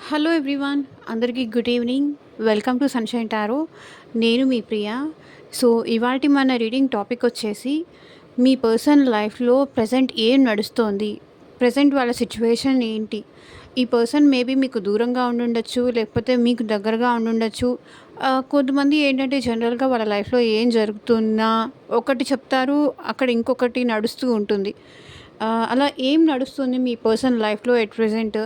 Hello everyone, అందరికీ good evening. Welcome to sunshine tarot. నేను మీ Priya. So, ఇవాల్టి మన రీడింగ్ టాపిక్ వచ్చేసి మీ పర్సన్ లైఫ్‌లో ప్రెజెంట్ ఏం నడుస్తోంది? ప్రెజెంట్ వాళ్ళ సిట్యుయేషన్ ఏంటి? ఈ పర్సన్ మేబీ మీకు దూరంగా ఉండుండొచ్చు, లేకపోతే మీకు దగ్గరగా ఉండుండొచ్చు. కొంతమంది ఏంటంటే జనరల్‌గా వాళ్ళ లైఫ్‌లో ఏం జరుగుతున్నా ఒకటి చెప్తారు, అక్కడ ఇంకొకటి నడుస్తూ ఉంటుంది. అలా ఏం నడుస్తుంది మీ పర్సనల్ లైఫ్‌లో ఎట్ ప్రెజెంట్?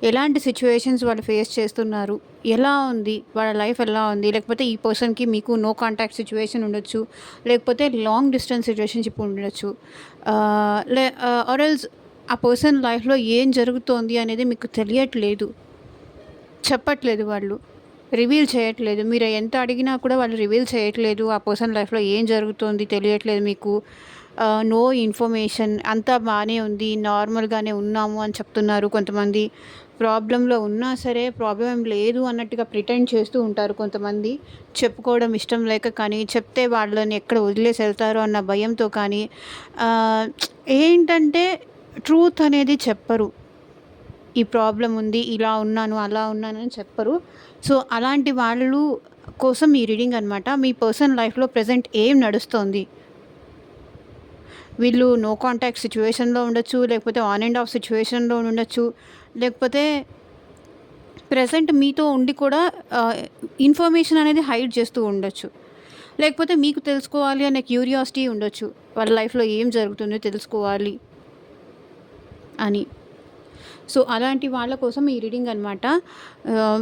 ఎలాంటి సిట్యుయేషన్స్ వాళ్ళు ఫేస్ చేస్తున్నారు? ఎలా ఉంది? వాళ్ళ లైఫ్ ఎలా ఉంది? లేకపోతే ఈ పర్సన్‌కి మీకు నో కాంటాక్ట్ సిట్యుయేషన్ ఉండొచ్చు. లేకపోతే లాంగ్ డిస్టెన్స్ రిలేషన్‌షిప్ ఉండొచ్చు. ఆర్ ఎల్స్ ఆ పర్సన్ లైఫ్‌లో ఏం జరుగుతోంది అనేది మీకు తెలియట్లేదు. చెప్పట్లేదు వాళ్ళు. రివీల్ చేయట్లేదు. మీరు ఎంత అడిగినా కూడా వాళ్ళు రివీల్ చేయట్లేదు. ఆ పర్సన్ లైఫ్‌లో ఏం జరుగుతోంది తెలియట్లేదు మీకు. నో ఇన్ఫర్మేషన్, అంతా బానే ఉంది, నార్మల్‌గానే ఉన్నాము అని చెప్తున్నారు కొంతమంది. ప్రాబ్లమ్‌లో ఉన్నా సరే ప్రాబ్లమ్ ఏం లేదు అన్నట్టుగా ప్రిటెండ్ చేస్తూ ఉంటారు కొంతమంది. చెప్పుకోవడం ఇష్టం లేక కానీ, చెప్తే వాళ్ళని ఎక్కడ వదిలేసి వెళ్తారో అన్న భయంతో కానీ, ఆహ్, ఏంటంటే ట్రూత్ అనేది చెప్పరు. ఈ ప్రాబ్లమ్ ఉంది, ఇలా ఉన్నాను, అలా ఉన్నానని చెప్పరు. సో, అలాంటి వాళ్ళు కోసం ఈ రీడింగ్ అనమాట. మీ పర్సనల్ లైఫ్‌లో ప్రెజెంట్ ఏం నడుస్తోంది? వీళ్ళు నో కాంటాక్ట్ సిట్యుయేషన్‌లో ఉండొచ్చు, లేకపోతే ఆన్ అండ్ ఆఫ్ సిట్యుయేషన్‌లో ఉండొచ్చు, లేకపోతే ప్రెజెంట్ మీతో ఉండి కూడా ఇన్ఫర్మేషన్ అనేది హైడ్ చేస్తూ ఉండొచ్చు. లేకపోతే మీకు తెలుసుకోవాలి అనే క్యూరియాసిటీ ఉండొచ్చు. వాళ్ళ లైఫ్‌లో ఏం జరుగుతుందో తెలుసుకోవాలి అని. సో, అలాంటి వాళ్ళ కోసం ఈ రీడింగ్ అనమాట.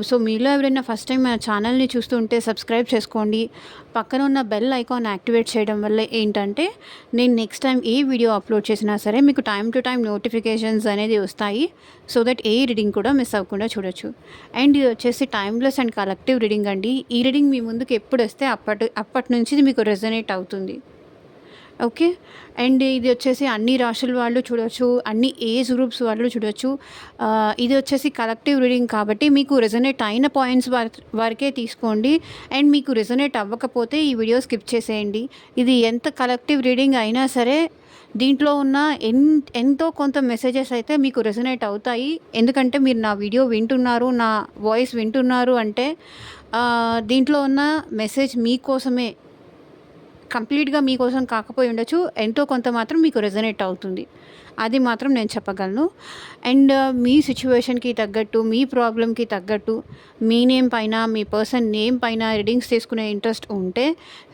సో, మీలో ఎవరైనా ఫస్ట్ టైం మన ఛానల్‌ని చూస్తూ ఉంటే సబ్స్క్రైబ్ చేసుకోండి. పక్కన ఉన్న బెల్ ఐకాన్ యాక్టివేట్ చేయడం వల్ల ఏంటంటే, నేను నెక్స్ట్ టైం ఏ వీడియో అప్లోడ్ చేసినా సరే మీకు టైమ్ టు టైమ్ నోటిఫికేషన్స్ అనేది వస్తాయి. సో దట్ ఏ రీడింగ్ కూడా మిస్ అవ్వకుండా చూడొచ్చు. అండ్ ఇది వచ్చేసి టైమ్‌లెస్ అండ్ కలెక్టివ్ రీడింగ్ అండి. ఈ రీడింగ్ మీ ముందుకు ఎప్పుడొస్తే అప్పటి నుంచి ఇది మీకు రెజొనేట్ అవుతుంది. ఓకే. అండ్ ఇది వచ్చేసి అన్ని రాశుల వాళ్ళు చూడొచ్చు. అన్ని ఏజ్ గ్రూప్స్ వాళ్ళు చూడొచ్చు. ఇది వచ్చేసి కలెక్టివ్ రీడింగ్ కాబట్టి మీకు రెజొనేట్ అయిన పాయింట్స్ వరకే తీసుకోండి. అండ్ మీకు రెజొనేట్ అవ్వకపోతే ఈ వీడియో స్కిప్ చేసేయండి. ఇది ఎంత కలెక్టివ్ రీడింగ్ అయినా సరే దీంట్లో ఉన్న ఎంతో కొంత మెసేజెస్ అయితే మీకు రెజొనేట్ అవుతాయి. ఎందుకంటే మీరు నా వీడియో వింటున్నారు, నా వాయిస్ వింటున్నారు అంటే దీంట్లో ఉన్న మెసేజ్ మీకోసమే. కంప్లీట్‌గా మీకోసం కాకపోయి ఉండొచ్చు. ఎంతో కొంత మాత్రం మీకు రెజొనేట్ అవుతుంది. అది మాత్రం నేను చెప్పగలను. అండ్ మీ సిట్యుయేషన్‌కి తగ్గట్టు, మీ ప్రాబ్లమ్‌కి తగ్గట్టు, మీ నేమ్ పైన, మీ పర్సన్ నేమ్ పైన రీడింగ్స్ తీసుకునే ఇంట్రెస్ట్ ఉంటే,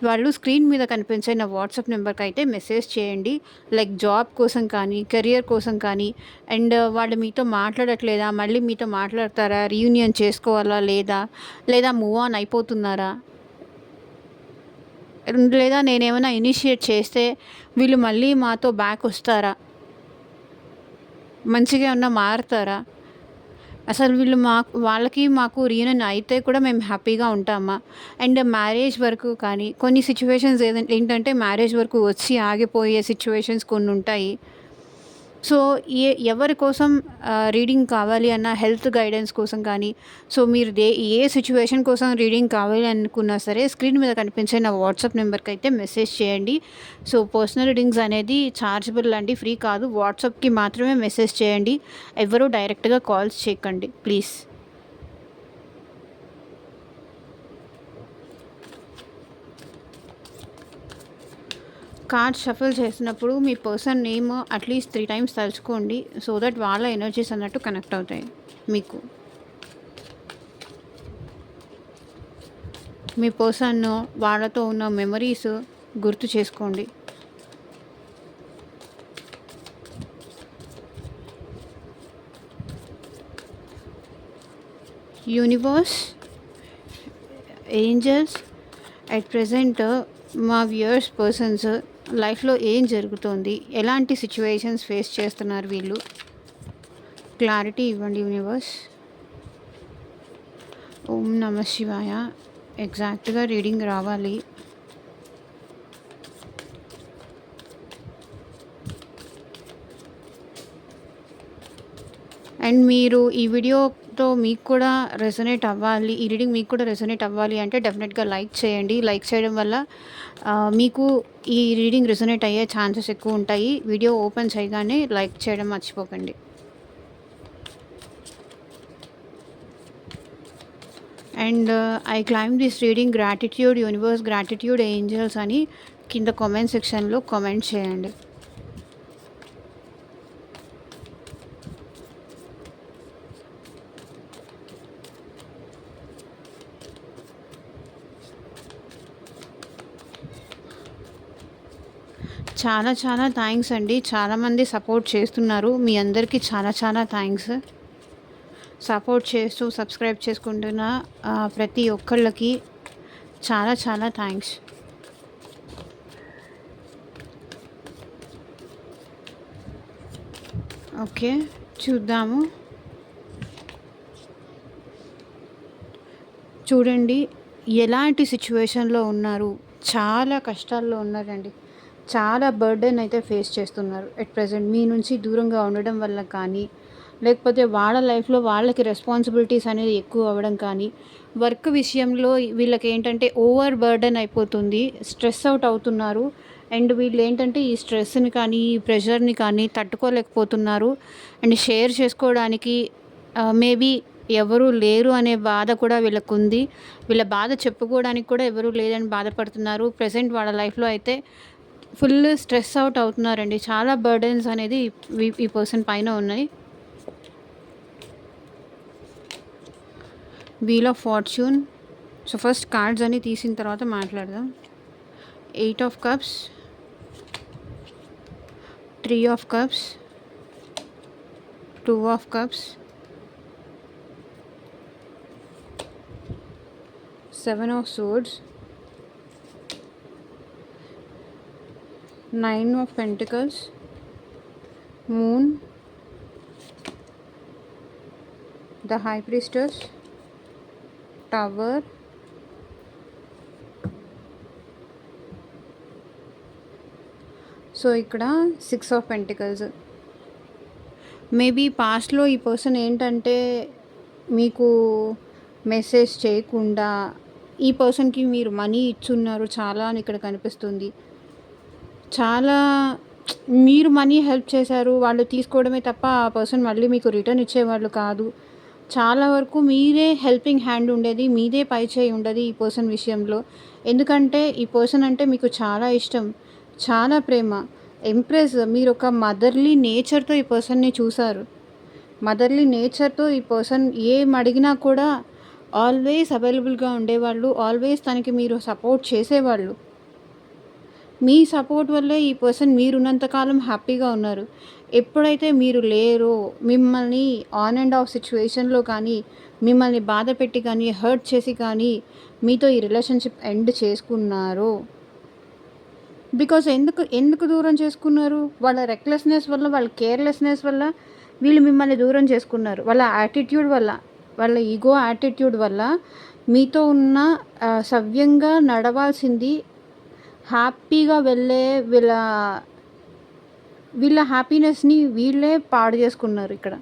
వాళ్ళు స్క్రీన్ మీద కనిపించే నా వాట్సాప్ నెంబర్‌కైతే మెసేజ్ చేయండి. లైక్ జాబ్ కోసం కానీ, కెరియర్ కోసం కానీ, అండ్ వాళ్ళు మీతో మాట్లాడట్లేదా? మళ్ళీ మీతో మాట్లాడతారా? రీయూనియన్ చేసుకోవాలా లేదా? లేదా మూవ్ ఆన్ అయిపోతున్నారా? లేదా నేనేమైనా ఇనిషియేట్ చేస్తే వీళ్ళు మళ్ళీ మాతో బ్యాక్ వస్తారా? మంచిగా ఏమన్నా మారతారా? అసలు వీళ్ళు మాకు రీయూనియన్ అయితే కూడా మేము హ్యాపీగా ఉంటామా? అండ్ మ్యారేజ్ వరకు కానీ కొన్ని సిట్యుయేషన్స్ ఏంటంటే మ్యారేజ్ వరకు వచ్చి ఆగిపోయే సిట్యుయేషన్స్ కొన్నుంటాయి. సో, ఎవరి కోసం రీడింగ్ కావాలి అన్న హెల్త్ గైడెన్స్ కోసం కానీ, సో మీరు ఏ సిట్యుయేషన్ కోసం రీడింగ్ కావాలి అనుకున్నా సరే స్క్రీన్ మీద కనిపించే నా వాట్సాప్ నెంబర్‌కైతే మెసేజ్ చేయండి. సో, పర్సనల్ రీడింగ్స్ అనేది చార్జబుల్ అండి, ఫ్రీ కాదు. వాట్సాప్‌కి మాత్రమే మెసేజ్ చేయండి. ఎవ్వరూ డైరెక్ట్‌గా కాల్స్ చేయకండి ప్లీజ్. కార్డ్ షఫుల్ చేసినప్పుడు మీ పర్సన్ నేమ్ అట్లీస్ట్ 3 టైమ్స్ తలుచుకోండి. సో దట్ వాళ్ళ ఎనర్జీస్ అన్నట్టు కనెక్ట్ అవుతాయి మీకు. మీ పర్సన్ వాళ్ళతో ఉన్న మెమరీస్ గుర్తు చేసుకోండి. యూనివర్స్, ఏంజల్స్, అట్ ప్రెజెంట్ మా వ్యూయర్స్ పర్సన్స్ లైఫ్లో ఏం జరుగుతోంది, ఎలాంటి సిచ్యువేషన్స్ ఫేస్ చేస్తున్నారు వీళ్ళు, క్లారిటీ ఇవ్వండి యూనివర్స్. ఓం నమ శివాయ. ఎగ్జాక్ట్గా రీడింగ్ రావాలి. అండ్ మీరు ఈ వీడియోతో మీకు కూడా రెజొనేట్ అవ్వాలి, ఈ రీడింగ్ మీకు కూడా రెజొనేట్ అవ్వాలి అంటే డెఫినెట్గా లైక్ చేయండి. లైక్ చేయడం వల్ల మీకు ఈ రీడింగ్ రెజొనేట్ అయ్యే ఛాన్సెస్ ఎక్కువ ఉంటాయి. వీడియో ఓపెన్ చేయగానే లైక్ చేయడం మర్చిపోకండి. And I claim this reading gratitude universe, gratitude angels అని కింద కామెంట్ సెక్షన్లో కామెంట్ చేయండి. చాలా చాలా థ్యాంక్స్ అండి. చాలామంది సపోర్ట్ చేస్తున్నారు. మీ అందరికీ చాలా చాలా థ్యాంక్స్. సపోర్ట్ చేస్తూ సబ్స్క్రైబ్ చేసుకుంటున్న ప్రతి ఒక్కళ్ళకి చాలా చాలా థ్యాంక్స్. ఓకే, చూద్దాము. చూడండి ఎలాంటి సిచ్యువేషన్లో ఉన్నారు. చాలా కష్టాల్లో ఉన్నారండి. చాలా బర్డెన్ అయితే ఫేస్ చేస్తున్నారు ఎట్ ప్రజెంట్. మీ నుంచి దూరంగా ఉండడం వల్ల కానీ, లేకపోతే వాళ్ళ లైఫ్లో వాళ్ళకి రెస్పాన్సిబిలిటీస్ అనేది ఎక్కువ అవ్వడం కానీ, వర్క్ విషయంలో వీళ్ళకి ఏంటంటే ఓవర్ బర్డెన్ అయిపోతుంది, స్ట్రెస్ అవుట్ అవుతున్నారు. అండ్ వీళ్ళు ఏంటంటే ఈ స్ట్రెస్ని కానీ ఈ ప్రెషర్ని కానీ తట్టుకోలేకపోతున్నారు. అండ్ షేర్ చేసుకోవడానికి మేబీ ఎవరు లేరు అనే బాధ కూడా వీళ్ళకు ఉంది. వీళ్ళ బాధ చెప్పుకోవడానికి కూడా ఎవరు లేదని బాధపడుతున్నారు. ప్రజెంట్ వాళ్ళ లైఫ్లో అయితే ఫుల్ స్ట్రెస్ అవుట్ అవుతున్నారండి. చాలా బర్డెన్స్ అనేది ఈ పర్సన్ పైన ఉన్నాయి. Wheel of fortune. So first cards అన్ని తీసిన తర్వాత మాట్లాడదాం. 8 of cups, 3 of cups, 2 of cups, 7 of swords, 9 of Pentacles, Moon, the High Priestess, Tower, so ఇక్కడ 6 ఆఫ్ పెంటికల్స్. మేబీ పాస్ట్లో ఈ పర్సన్ ఏంటంటే మీకు మెసేజ్ చేయకుండా ఈ పర్సన్కి మీరు మనీ ఇచ్చున్నారు చాలా అని ఇక్కడ కనిపిస్తుంది. చాలా మీరు మనీ హెల్ప్ చేశారు, వాళ్ళు తీసుకోవడమే తప్ప ఆ పర్సన్ మళ్ళీ మీకు రిటర్న్ ఇచ్చేవాళ్ళు కాదు. చాలా వరకు మీరే హెల్పింగ్ హ్యాండ్ ఉండేది, మీదే పై చేయి ఉండేది ఈ పర్సన్ విషయంలో. ఎందుకంటే ఈ పర్సన్ అంటే మీకు చాలా ఇష్టం, చాలా ప్రేమ, ఎంప్రెస్. మీరు ఒక మదర్లీ నేచర్తో ఈ పర్సన్ని చూసారు. మదర్లీ నేచర్తో ఈ పర్సన్ ఏం అడిగినా కూడా ఆల్వేస్ అవైలబుల్గా ఉండేవాళ్ళు, ఆల్వేస్ తనకి మీరు సపోర్ట్ చేసేవాళ్ళు. మీ సపోర్ట్ వల్లే ఈ పర్సన్ మీరున్నంతకాలం హ్యాపీగా ఉన్నారు. ఎప్పుడైతే మీరు లేరో, మిమ్మల్ని ఆన్ అండ్ ఆఫ్ సిచ్యువేషన్లో కానీ, మిమ్మల్ని బాధ పెట్టి కానీ, హర్ట్ చేసి కానీ మీతో ఈ రిలేషన్షిప్ ఎండ్ చేసుకున్నారో, బికాజ్ ఎందుకు దూరం చేసుకున్నారు? వాళ్ళ రెక్లెస్నెస్ వల్ల, వాళ్ళ కేర్లెస్నెస్ వల్ల వీళ్ళు మిమ్మల్ని దూరం చేసుకున్నారు. వాళ్ళ యాటిట్యూడ్ వల్ల, వాళ్ళ ఈగో యాటిట్యూడ్ వల్ల మీతో ఉన్న సవ్యంగా నడవాల్సింది, హ్యాపీగా వెళ్ళే వీళ్ళ హ్యాపీనెస్ని వీళ్ళే పాడు చేసుకున్నారు. ఇక్కడ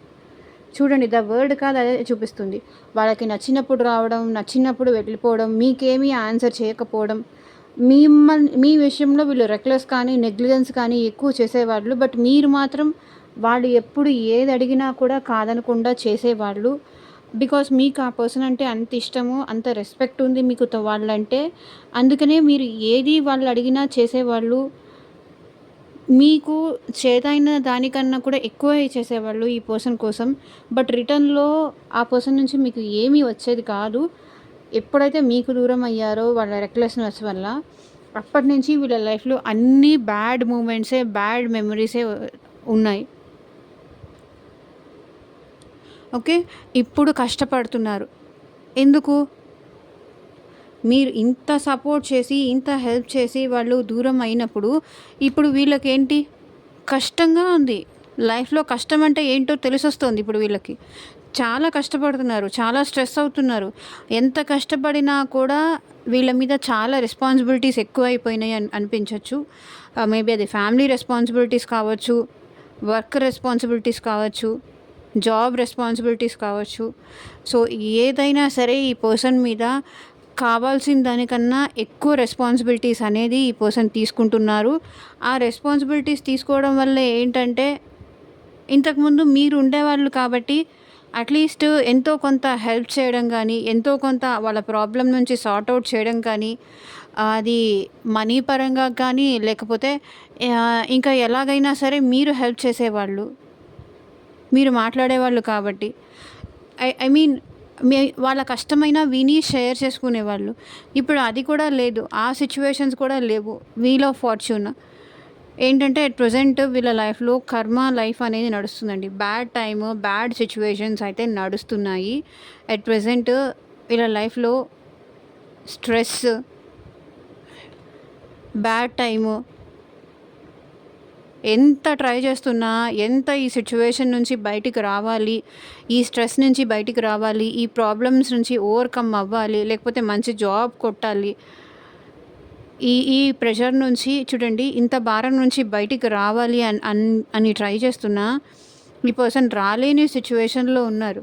చూడండి, ద వర్డ్ కాదు అదే చూపిస్తుంది. వాళ్ళకి నచ్చినప్పుడు రావడం, నచ్చినప్పుడు వెళ్ళిపోవడం, మీకేమీ ఆన్సర్ చేయకపోవడం, మీ విషయంలో వీళ్ళు రెక్లెస్ కానీ నెగ్లిజెన్స్ కానీ ఎక్కువ చేసేవాళ్ళు. బట్ మీరు మాత్రం వాళ్ళు ఎప్పుడు ఏది అడిగినా కూడా కాదనకుండా చేసేవాళ్ళు. బికాస్ మీకు ఆ పర్సన్ అంటే అంత ఇష్టము, అంత రెస్పెక్ట్ ఉంది మీకు వాళ్ళంటే. అందుకనే మీరు ఏది వాళ్ళు అడిగినా చేసేవాళ్ళు. మీకు చేతైన దానికన్నా కూడా ఎక్కువ చేసేవాళ్ళు ఈ పర్సన్ కోసం. బట్ రిటర్న్లో ఆ పర్సన్ నుంచి మీకు ఏమీ వచ్చేది కాదు. ఎప్పుడైతే మీకు దూరం అయ్యారో వాళ్ళ రెక్లెస్నెస్ వల్ల, అప్పటి నుంచి వీళ్ళ లైఫ్లో అన్ని బ్యాడ్ మూమెంట్సే, బ్యాడ్ మెమరీసే ఉన్నాయి. ఓకే, ఇప్పుడు కష్టపడుతున్నారు. ఎందుకు? మీరు ఇంత సపోర్ట్ చేసి, ఇంత హెల్ప్ చేసి వాళ్ళు దూరం అయినప్పుడు ఇప్పుడు వీళ్ళకేంటి కష్టంగా ఉంది. లైఫ్లో కష్టం అంటే ఏంటో తెలిసొస్తుంది ఇప్పుడు వీళ్ళకి. చాలా కష్టపడుతున్నారు, చాలా స్ట్రెస్ అవుతున్నారు. ఎంత కష్టపడినా కూడా వీళ్ళ మీద చాలా రెస్పాన్సిబిలిటీస్ ఎక్కువ అయిపోయినాయి అనిపించవచ్చు. మేబీ అది ఫ్యామిలీ రెస్పాన్సిబిలిటీస్ కావచ్చు, వర్క్ రెస్పాన్సిబిలిటీస్ కావచ్చు, జాబ్ రెస్పాన్సిబిలిటీస్ కావచ్చు. సో ఏదైనా సరే ఈ పర్సన్ మీద కావాల్సిన దానికన్నా ఎక్కువ రెస్పాన్సిబిలిటీస్ అనేది ఈ పర్సన్ తీసుకుంటున్నారు. ఆ రెస్పాన్సిబిలిటీస్ తీసుకోవడం వల్ల ఏంటంటే, ఇంతకుముందు మీరు ఉండేవాళ్ళు కాబట్టి అట్‌లీస్ట్ ఎంతో కొంత హెల్ప్ చేయడం గానీ, ఎంతో కొంత వాళ్ళ ప్రాబ్లమ్ నుంచి సార్ట్ ఔట్ చేయడం కానీ, అది మనీ పరంగా కానీ, లేకపోతే ఇంకా ఎలాగైనా సరే మీరు హెల్ప్ చేసేవాళ్ళు. మీరు మాట్లాడేవాళ్ళు కాబట్టి. ఐ మీన్ వాళ్ళ కష్టమైనా విని షేర్ చేసుకునేవాళ్ళు. ఇప్పుడు అది కూడా లేదు. ఆ సిట్యుయేషన్స్ కూడా లేవు. వీల్ ఆఫ్ ఫార్చ్యూన్ ఏంటంటే అట్ ప్రెజెంట్ వీళ్ళ లైఫ్‌లో కర్మ లైఫ్ అనేది నడుస్తుందండి. బ్యాడ్ టైమ్, బ్యాడ్ సిట్యుయేషన్స్ అయితే నడుస్తున్నాయి. అట్ ప్రెజెంట్ వీళ్ళ లైఫ్‌లో స్ట్రెస్, బ్యాడ్ టైము ఎంత ట్రై చేస్తున్నా, ఎంత ఈ సిట్యుయేషన్ నుంచి బయటికి రావాలి, ఈ స్ట్రెస్ నుంచి బయటికి రావాలి, ఈ ప్రాబ్లమ్స్ నుంచి ఓవర్‌కమ్ అవ్వాలి, లేకపోతే మంచి జాబ్ కొట్టాలి. ఈ ప్రెషర్ నుంచి చూడండి, ఇంత భారం నుంచి బయటికి రావాలి అని ట్రై చేస్తున్నా, ఈ పర్సన్ రాలేని సిట్యుయేషన్‌లో ఉన్నారు.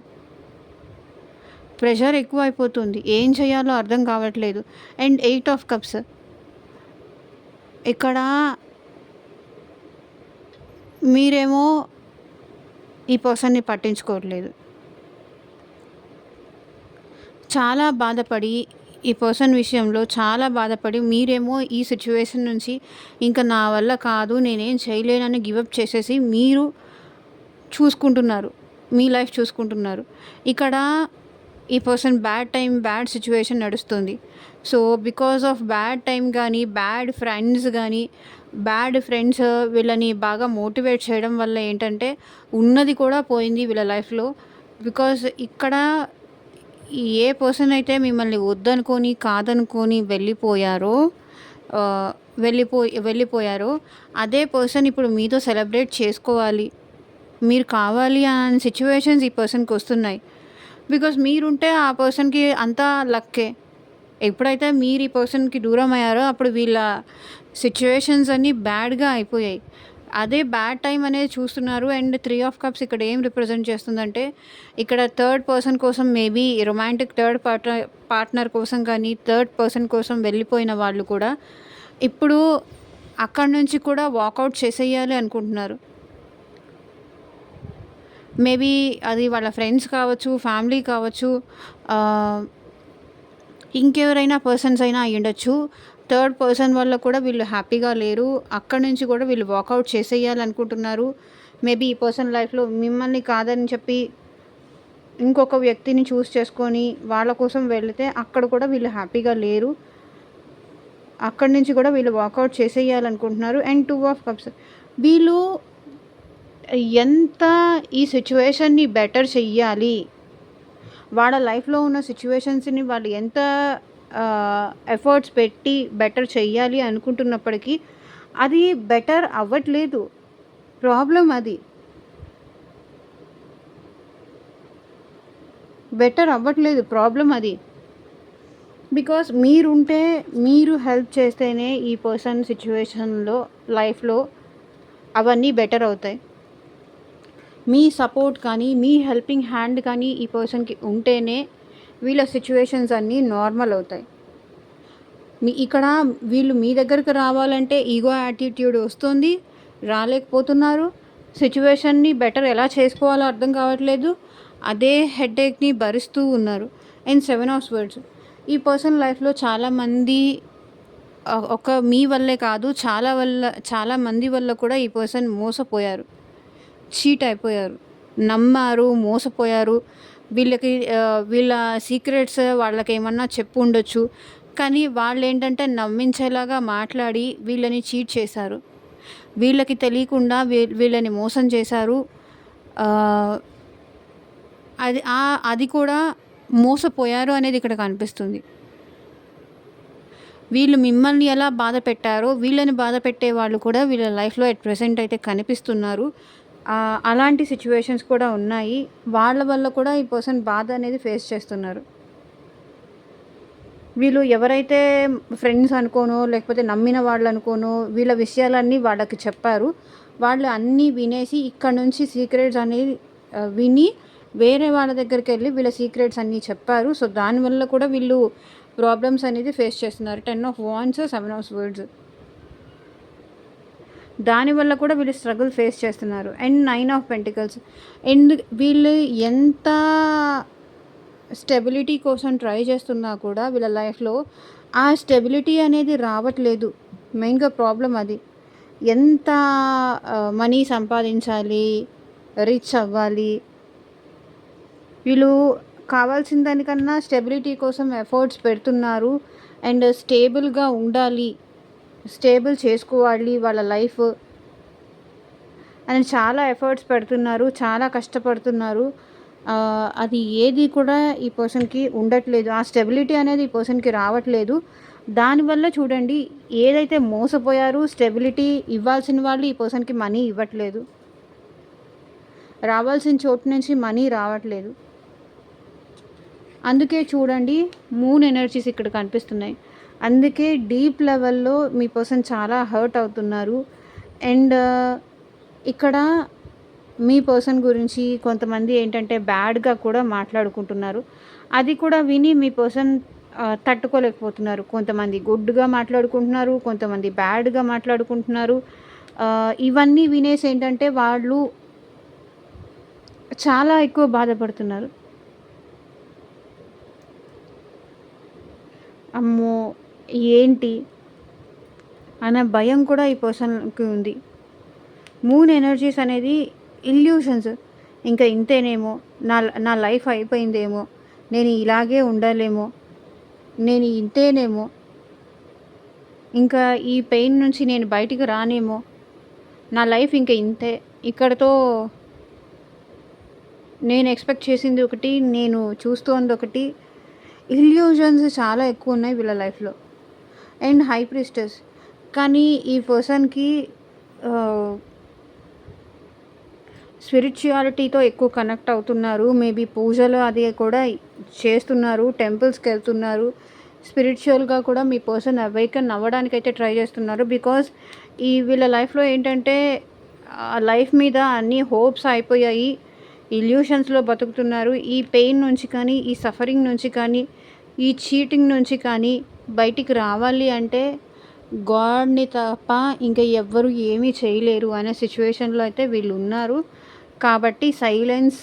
ప్రెషర్ ఎక్కువైపోతుంది. ఏం చేయాలో అర్థం కావట్లేదు. అండ్ 8 ఆఫ్ కప్స్ ఇక్కడ మీరేమో ఈ పర్సన్‌ని పట్టించుకోవట్లేదు. చాలా బాధపడి ఈ పర్సన్ విషయంలో చాలా బాధపడి మీరేమో ఈ సిట్యుయేషన్ నుంచి ఇంకా నా వల్ల కాదు, నేనేం చేయలేనని గివప్ చేసేసి మీరు చూసుకుంటున్నారు. మీ లైఫ్ చూసుకుంటున్నారు. ఇక్కడ ఈ person bad time, bad situation నడుస్తుంది. So because of bad time కానీ, బ్యాడ్ ఫ్రెండ్స్ వీళ్ళని బాగా మోటివేట్ చేయడం వల్ల ఏంటంటే ఉన్నది కూడా పోయింది వీళ్ళ లైఫ్‌లో. బికాస్ ఇక్కడ ఏ పర్సన్ అయితే మిమ్మల్ని వద్దనుకోని, కాదనుకోని ఆహ్, వెళ్ళిపోయారో అదే పర్సన్ ఇప్పుడు మీతో సెలబ్రేట్ చేసుకోవాలి, మీరు కావాలి అనే సిట్యుయేషన్స్ ఈ పర్సన్‌కి వస్తున్నాయి. బికాస్ మీరుంటే ఆ పర్సన్‌కి అంతా లక్కే. ఎప్పుడైతే మీరు ఈ పర్సన్‌కి దూరం అయ్యారో అప్పుడు వీళ్ళ సిట్యుయేషన్స్ అన్నీ బ్యాడ్‌గా అయిపోయాయి. అదే బ్యాడ్ టైం అనేది చూస్తున్నారు. అండ్ 3 ఆఫ్ కప్స్ ఇక్కడ ఏం రిప్రజెంట్ చేస్తుందంటే, ఇక్కడ థర్డ్ పర్సన్ కోసం మేబీ రొమాంటిక్ పార్ట్నర్ కోసం కానీ, థర్డ్ పర్సన్ కోసం వెళ్ళిపోయిన వాళ్ళు కూడా ఇప్పుడు అక్కడి నుంచి కూడా వాకౌట్ చేసేయాలి అనుకుంటున్నారు. మేబీ అది వాళ్ళ ఫ్రెండ్స్ కావచ్చు, ఫ్యామిలీ కావచ్చు, ఇంకెవరైనా పర్సన్స్ అయినా అయ్యుండొచ్చు. థర్డ్ పర్సన్ వల్ల కూడా వీళ్ళు హ్యాపీగా లేరు. అక్కడి నుంచి కూడా వీళ్ళు వాకౌట్ చేసేయాలనుకుంటున్నారు. మేబీ ఈ పర్సన్ లైఫ్‌లో మిమ్మల్ని కాదని చెప్పి ఇంకొక వ్యక్తిని చూస్ చేసుకొని వాళ్ళ కోసం వెళితే అక్కడ కూడా వీళ్ళు హ్యాపీగా లేరు. అక్కడి నుంచి కూడా వీళ్ళు వాకౌట్ చేసేయాలనుకుంటున్నారు. అండ్ 2 ఆఫ్ కప్స్ వీళ్ళు ఎంత ఈ సిట్యుయేషన్‌ని బెటర్ చెయ్యాలి, వాళ్ళ లైఫ్‌లో ఉన్న సిట్యుయేషన్స్‌ని వాళ్ళు ఎంత ఎఫర్ట్స్ పెట్టి బెటర్ చెయ్యాలి అనుకుంటున్నప్పటికీ అది బెటర్ అవ్వట్లేదు. ప్రాబ్లమ్ అది. బెటర్ అవ్వట్లేదు. ప్రాబ్లమ్ అది. బికాస్ మీరుంటే, మీరు హెల్ప్ చేస్తేనే ఈ పర్సన్ సిట్యుయేషన్‌లో, లైఫ్‌లో అవన్నీ బెటర్ అవుతాయి. మీ సపోర్ట్ కానీ, మీ హెల్పింగ్ హ్యాండ్ కానీ ఈ పర్సన్‌కి ఉంటేనే వీళ్ళ సిట్యుయేషన్స్ అన్నీ నార్మల్ అవుతాయి. ఇక్కడ వీళ్ళు మీ దగ్గరకు రావాలంటే ఈగో యాటిట్యూడ్ వస్తుంది. రాలేకపోతున్నారు. సిట్యుయేషన్‌ని బెటర్ ఎలా చేసుకోవాలో అర్థం కావట్లేదు. అదే హెడేక్‌ని భరిస్తూ ఉన్నారు. అండ్ 7 ఆఫ్ స్వర్డ్స్ ఈ పర్సన్ లైఫ్‌లో చాలామంది మీ వల్లే కాదు, చాలా మంది వల్ల కూడా ఈ పర్సన్ మోసపోయారు. చీట్ అయిపోయారు. నమ్మారు, మోసపోయారు. వీళ్ళ సీక్రెట్స్ వాళ్ళకేమన్నా చెప్పుండొచ్చు. కానీ వాళ్ళేంటంటే నమ్మించేలాగా మాట్లాడి వీళ్ళని చీట్ చేశారు. వీళ్ళకి తెలియకుండా వీళ్ళని మోసం చేశారు. అది కూడా మోసపోయారు అనేది ఇక్కడ కనిపిస్తుంది. వీళ్ళు మిమ్మల్ని ఎలా బాధ పెట్టారో వీళ్ళని బాధ పెట్టే వాళ్ళు కూడా వీళ్ళ లైఫ్‌లో ఎట్ ప్రెజెంట్ అయితే కనిపిస్తున్నారు. అలాంటి సిట్యుయేషన్స్ కూడా ఉన్నాయి. వాళ్ళ వల్ల కూడా ఈ పర్సన్ బాధ అనేది ఫేస్ చేస్తున్నారు. వీళ్ళు ఎవరైతే ఫ్రెండ్స్ అనుకోనో, లేకపోతే నమ్మిన వాళ్ళు అనుకోనో వీళ్ళ విషయాలన్నీ వాళ్ళకి చెప్పారు. వాళ్ళు అన్నీ వినేసి ఇక్కడ నుంచి సీక్రెట్స్ అనేది విని వేరే వాళ్ళ దగ్గరికెళ్ళి వీళ్ళ సీక్రెట్స్ అన్నీ చెప్పారు. సో దానివల్ల కూడా వీళ్ళు ప్రాబ్లమ్స్ అనేది ఫేస్ చేస్తున్నారు. 10 ఆఫ్ వాండ్స్, 7 ఆఫ్ స్వర్డ్స్ దానివల్ల కూడా వీళ్ళు స్ట్రగుల్ ఫేస్ చేస్తున్నారు. And 9 of pentacles. అండ్ వీళ్ళు ఎంత స్టెబిలిటీ కోసం ట్రై చేస్తున్నా కూడా వీళ్ళ లైఫ్‌లో ఆ స్టెబిలిటీ అనేది రావట్లేదు. మెయిన్‌గా ప్రాబ్లమ్ అది. ఎంత మనీ సంపాదించాలి, రిచ్ అవ్వాలి. వీళ్ళు కావాల్సిన దానికన్నా స్టెబిలిటీ కోసం ఎఫర్ట్స్ పెడుతున్నారు. అండ్ స్టేబుల్‌గా ఉండాలి, స్టేబుల్ చేసుకోవాలి వాళ్ళ లైఫ్ అని చాలా ఎఫర్ట్స్ పెడుతున్నారు. చాలా కష్టపడుతున్నారు. అది ఏది కూడా ఈ పర్సన్‌కి ఉండట్లేదు. ఆ స్టెబిలిటీ అనేది ఈ పర్సన్‌కి రావట్లేదు. దానివల్ల చూడండి, ఏదైతే మోసపోయారు, స్టెబిలిటీ ఇవ్వాల్సిన వాళ్ళు ఈ పర్సన్‌కి మనీ ఇవ్వట్లేదు. రావాల్సిన చోటు నుంచి మనీ రావట్లేదు. అందుకే చూడండి, మూన్ ఎనర్జీస్ ఇక్కడ కనిపిస్తున్నాయి. అందుకే డీప్ లెవెల్‌లో మీ పర్సన్ చాలా హర్ట్ అవుతున్నారు. అండ్ ఇక్కడ మీ పర్సన్ గురించి కొంతమంది ఏంటంటే బ్యాడ్‌గా కూడా మాట్లాడుకుంటున్నారు. అది కూడా విని మీ పర్సన్ తట్టుకోలేకపోతున్నారు. కొంతమంది గుడ్‌గా మాట్లాడుకుంటున్నారు, కొంతమంది బ్యాడ్‌గా మాట్లాడుకుంటున్నారు. ఇవన్నీ వినేసి ఏంటంటే వాళ్ళు చాలా ఎక్కువ బాధపడుతున్నారు. అమ్మో! ఏంటి అనే భయం కూడా ఈ పర్సన్‌కి ఉంది. మూన్ ఎనర్జీస్ అనేది ఇల్యూషన్స్. ఇంకా ఇంతేనేమో, నా నా లైఫ్ అయిపోయిందేమో, నేను ఇలాగే ఉండాలేమో, నేను ఇంతేనేమో, ఇంకా ఈ పెయిన్ నుంచి నేను బయటికి రానేమో, నా లైఫ్ ఇంక ఇంతే, ఇక్కడితో నేను ఎక్స్పెక్ట్ చేసింది ఒకటి, నేను చూస్తోంది ఒకటి. ఇల్యూషన్స్ చాలా ఎక్కువ ఉన్నాయి వీళ్ళ లైఫ్‌లో. And high priestess. కానీ ఈ పర్సన్‌కి స్పిరిచువాలిటీతో ఎక్కువ కనెక్ట్ అవుతున్నారు. మేబీ పూజలు అది కూడా చేస్తున్నారు. టెంపుల్స్‌కి వెళ్తున్నారు. స్పిరిచువల్‌గా కూడా మీ పర్సన్ అవేకన్ అవ్వడానికైతే ట్రై చేస్తున్నారు. బికాజ్ వీళ్ళ లైఫ్‌లో ఏంటంటే లైఫ్ మీద అన్ని హోప్స్ అయిపోయాయి. ఇల్యూషన్స్‌లో బతుకుతున్నారు. ఈ పెయిన్ నుంచి కానీ, ఈ సఫరింగ్ నుంచి కానీ, ఈ చీటింగ్ నుంచి కానీ బయటికి రావాలి అంటే గాడ్‌ని తప్ప ఇంకా ఎవ్వరు ఏమీ చేయలేరు అనే సిచ్యువేషన్‌లో అయితే వీళ్ళు ఉన్నారు. కాబట్టి సైలెన్స్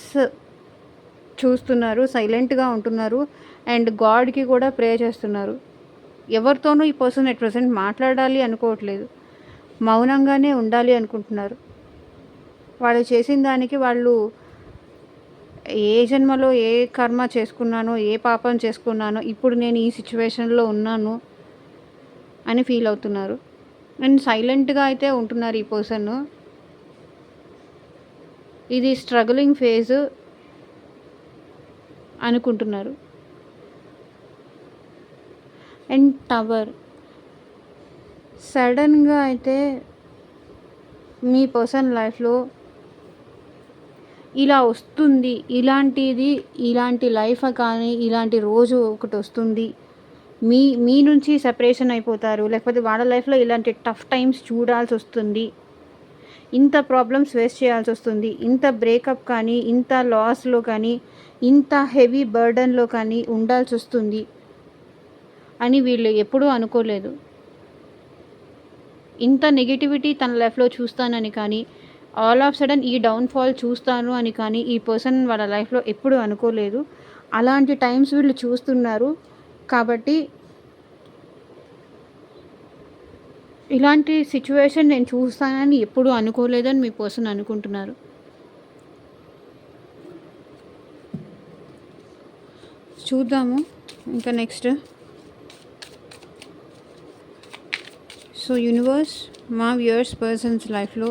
చూస్తున్నారు, సైలెంట్‌గా ఉంటున్నారు. అండ్ గాడ్‌కి కూడా ప్రే చేస్తున్నారు. ఎవరితోనూ ఈ పర్సన్ ఎట్ ప్రెజెంట్ మాట్లాడాలి అనుకోవట్లేదు. మౌనంగానే ఉండాలి అనుకుంటున్నారు. వాళ్ళు చేసిన దానికి వాళ్ళు ఏ జన్మలో ఏ కర్మ చేసుకున్నానో, ఏ పాపం చేసుకున్నానో, ఇప్పుడు నేను ఈ సిచ్యువేషన్‌లో ఉన్నాను అని ఫీల్ అవుతున్నారు. అండ్ సైలెంట్‌గా అయితే ఉంటున్నారు ఈ పర్సన్. ఇది స్ట్రగులింగ్ ఫేజ్ అనుకుంటున్నారు. And tower. సడన్‌గా అయితే మీ పర్సన్ లైఫ్‌లో ఇలా వస్తుంది, ఇలాంటి లైఫ్ కానీ, ఇలాంటి రోజు ఒకటి వస్తుంది. మీ నుంచి సెపరేషన్ అయిపోతారు. లేకపోతే వాళ్ళ లైఫ్‌లో ఇలాంటి టఫ్ టైమ్స్ చూడాల్సి వస్తుంది. ఇంత ప్రాబ్లమ్స్ ఫేస్ చేయాల్సి వస్తుంది. ఇంత బ్రేకప్ కానీ, ఇంత లాస్‌లో కానీ, ఇంత హెవీ బర్డెన్‌లో కానీ ఉండాల్సి వస్తుంది అని వీళ్ళు ఎప్పుడూ అనుకోలేదు. ఇంత నెగటివిటీ తన లైఫ్‌లో చూస్తానని కానీ, ఆల్ ఆఫ్ సడన్ ఈ డౌన్‌ఫాల్ చూస్తాను అని కానీ ఈ పర్సన్ వాళ్ళ లైఫ్‌లో ఎప్పుడూ అనుకోలేదు. అలాంటి టైమ్స్ వీళ్ళు చూస్తున్నారు. కాబట్టి ఇలాంటి సిచ్యువేషన్ నేను చూస్తానని ఎప్పుడూ అనుకోలేదని మీ పర్సన్ అనుకుంటున్నారు. చూద్దాము ఇంకా నెక్స్ట్. సో యూనివర్స్, మా వ్యూయర్స్ పర్సన్స్ లైఫ్లో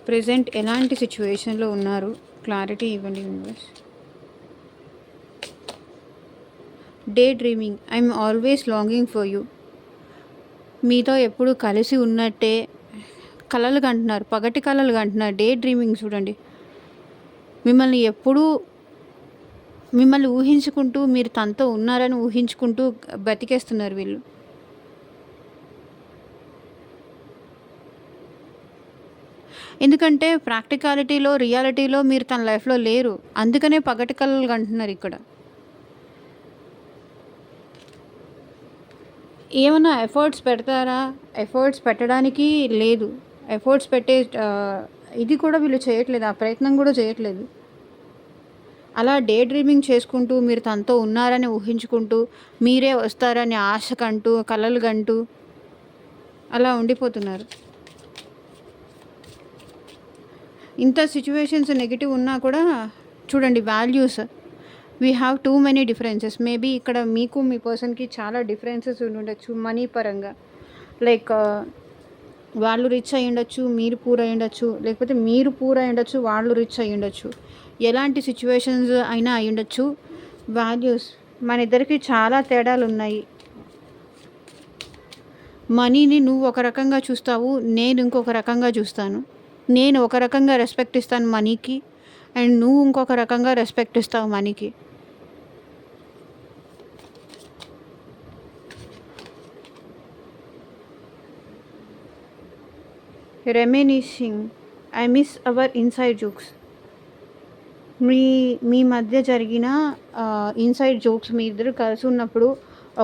ప్రెజెంట్ ఎలాంటి సిచ్యువేషన్లో ఉన్నారు, క్లారిటీ ఇవ్వండి universe. Day dreaming. I'm always longing for you. మీతో ఎప్పుడు కలిసి ఉన్నట్టే కలలు కంటున్నారు, పగటి కలలు కంటున్నారు. డే డ్రీమింగ్ చూడండి, మిమ్మల్ని ఊహించుకుంటూ, మీరు తనతో ఉన్నారని ఊహించుకుంటూ బతికేస్తున్నారు వీళ్ళు. ఎందుకంటే ప్రాక్టికాలిటీలో, రియాలిటీలో మీరు తన లైఫ్లో లేరు. అందుకనే పగటి కలలు కంటున్నారు ఇక్కడ. ఏమైనా ఎఫర్ట్స్ పెడతారా? ఎఫర్ట్స్ పెట్టడానికి లేదు. ఎఫర్ట్స్ పెట్టే ఇది కూడా వీళ్ళు చేయట్లేదు. ఆ ప్రయత్నం కూడా చేయట్లేదు. అలా డే డ్రీమింగ్ చేసుకుంటూ మీరు తనతో ఉన్నారని ఊహించుకుంటూ, మీరే వస్తారని ఆశ కంటూ, కలలు కంటూ అలా ఉండిపోతున్నారు. ఇంత సిట్యుయేషన్స్ నెగెటివ్ ఉన్నా కూడా చూడండి values we have too many differences. Maybe ఇక్కడ మీకు మీ పర్సన్కి చాలా డిఫరెన్సెస్ ఉండొచ్చు మనీ పరంగా. లైక్ వాళ్ళు రిచ్ అయి ఉండొచ్చు, మీరు పూర్ అయి ఉండొచ్చు, లేకపోతే మీరు పూర్ అయి ఉండొచ్చు, వాళ్ళు రిచ్ అయి ఉండొచ్చు. ఎలాంటి సిచ్యువేషన్స్ అయినా అయి ఉండొచ్చు. వాల్యూస్ మన ఇద్దరికి చాలా తేడాలు ఉన్నాయి. మనీని నువ్వు ఒక రకంగా చూస్తావు, నేను ఇంకొక రకంగా చూస్తాను. నేను ఒక రకంగా రెస్పెక్ట్ ఇస్తాను మనీకి, అండ్ నువ్వు ఇంకొక రకంగా రెస్పెక్ట్ ఇస్తావు మనీకి. Reminiscing I miss our inside jokes. మీ మధ్య జరిగిన ఇన్సైడ్ జోక్స్ మీ ఇద్దరు కలిసి ఉన్నప్పుడు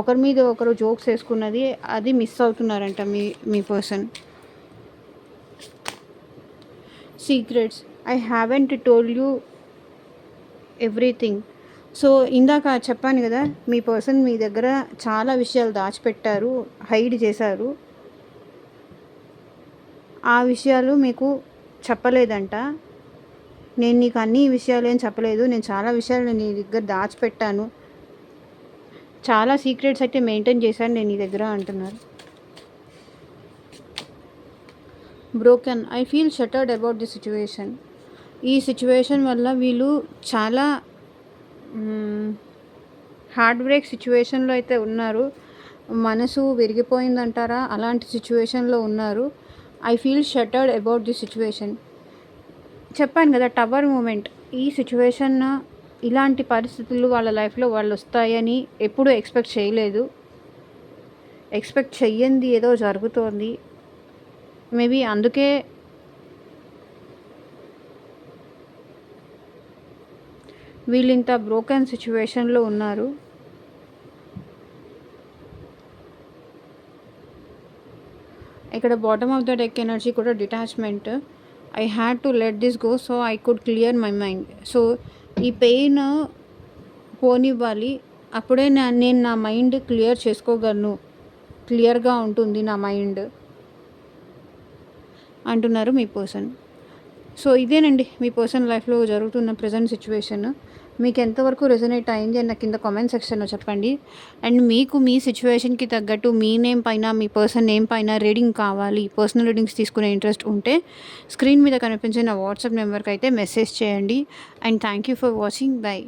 ఒకరి మీద ఒకరు జోక్స్ వేసుకున్నది అది మిస్ అవుతున్నారంట మీ person. Secrets I haven't told you everything. So ఇందాక చెప్పాను కదా, మీ పర్సన్ మీ దగ్గర చాలా విషయాలు దాచిపెట్టారు, హైడ్ చేశారు. ఆ విషయాలు మీకు చెప్పలేదంట. నేను నీకు అన్ని విషయాలు ఏం చెప్పలేదు, నేను చాలా విషయాలు నీ దగ్గర దాచిపెట్టాను, చాలా సీక్రెట్స్ అయితే మెయింటైన్ చేశాను నేను నీ దగ్గర అంటున్నారు. Broken I feel shattered about the situation. ఈ సిచ్యువేషన్ వల్ల వీళ్ళు చాలా హార్ట్ బ్రేక్ సిచ్యువేషన్లో అయితే ఉన్నారు. మనసు విరిగిపోయిందంటారా, అలాంటి సిచ్యువేషన్లో ఉన్నారు. I feel shattered about the situation. చెప్పాను కదా టవర్ మూమెంట్. ఈ సిచ్యువేషన్ ఇలాంటి పరిస్థితులు వాళ్ళ లైఫ్లో వాళ్ళు వస్తాయని ఎప్పుడూ ఎక్స్పెక్ట్ చేయలేదు. ఎక్స్పెక్ట్ చెయ్యంది ఏదో జరుగుతోంది. మేబీ అందుకే వీళ్ళు ఇంత బ్రోకెన్ సిచ్యువేషన్లో ఉన్నారు. ఇక్కడ bottom of the deck energy కూడా detachment. I had to let this go so I could clear my mind. So ఈ పెయిన్ పోనివ్వాలి, అప్పుడే నేను నా మైండ్ క్లియర్ చేసుకోగలను, క్లియర్గా ఉంటుంది నా మైండ్ అంటున్నారు మీ పర్సన్. సో ఇదేనండి మీ పర్సన్ లైఫ్లో జరుగుతున్న ప్రజెంట్ సిచ్యువేషన్. మీకు ఎంతవరకు రెజొనేట్ అయింది అని నాకు కింద కామెంట్ సెక్షన్లో చెప్పండి. అండ్ మీకు మీ సిచ్యువేషన్కి తగ్గట్టు మీ నేమ్ పైన మీ పర్సన్ నేమ్ పైన రీడింగ్ కావాలి, పర్సనల్ రీడింగ్స్ తీసుకునే ఇంట్రెస్ట్ ఉంటే స్క్రీన్ మీద కనిపించే నా వాట్సాప్ నెంబర్కి అయితే మెసేజ్ చేయండి. And thank you for watching. By.